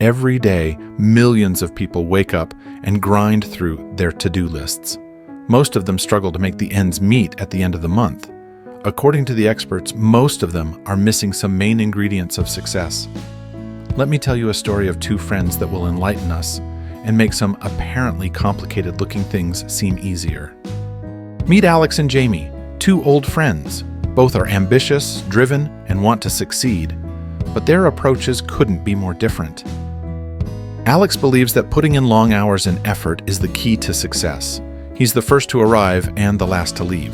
Every day, millions of people wake up and grind through their to-do lists. Most of them struggle to make the ends meet at the end of the month. According to the experts, most of them are missing some main ingredients of success. Let me tell you a story of two friends that will enlighten us and make some apparently complicated-looking things seem easier. Meet Alex and Jamie, two old friends. Both are ambitious, driven, and want to succeed, but their approaches couldn't be more different. Alex believes that putting in long hours and effort is the key to success. He's the first to arrive and the last to leave,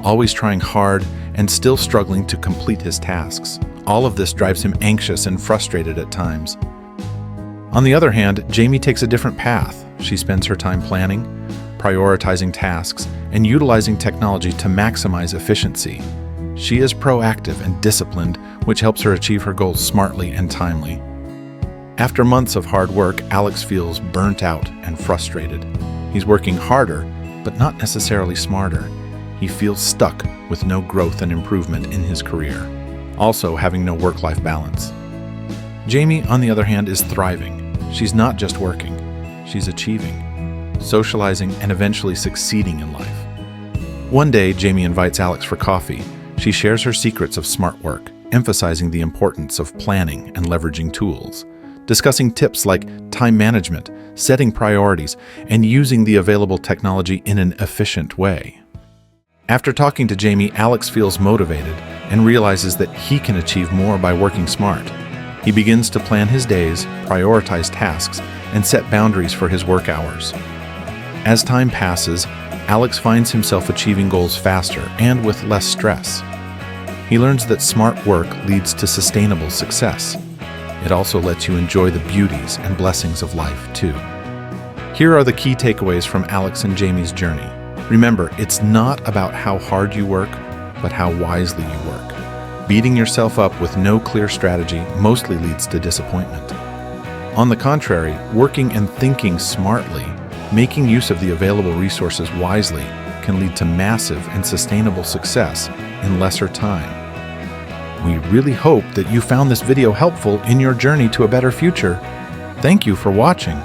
always trying hard and still struggling to complete his tasks. All of this drives him anxious and frustrated at times. On the other hand, Jamie takes a different path. She spends her time planning, prioritizing tasks, and utilizing technology to maximize efficiency. She is proactive and disciplined, which helps her achieve her goals smartly and timely. After months of hard work, Alex feels burnt out and frustrated. He's working harder, but not necessarily smarter. He feels stuck with no growth and improvement in his career, also having no work-life balance. Jamie, on the other hand, is thriving. She's not just working, she's achieving, socializing, and eventually succeeding in life. One day, Jamie invites Alex for coffee. She shares her secrets of smart work, emphasizing the importance of planning and leveraging tools, discussing tips like time management, setting priorities, and using the available technology in an efficient way. After talking to Jamie, Alex feels motivated and realizes that he can achieve more by working smart. He begins to plan his days, prioritize tasks, and set boundaries for his work hours. As time passes, Alex finds himself achieving goals faster and with less stress. He learns that smart work leads to sustainable success. It also lets you enjoy the beauties and blessings of life, too. Here are the key takeaways from Alex and Jamie's journey. Remember, it's not about how hard you work, but how wisely you work. Beating yourself up with no clear strategy mostly leads to disappointment. On the contrary, working and thinking smartly, making use of the available resources wisely, can lead to massive and sustainable success in lesser time. We really hope that you found this video helpful in your journey to a better future. Thank you for watching.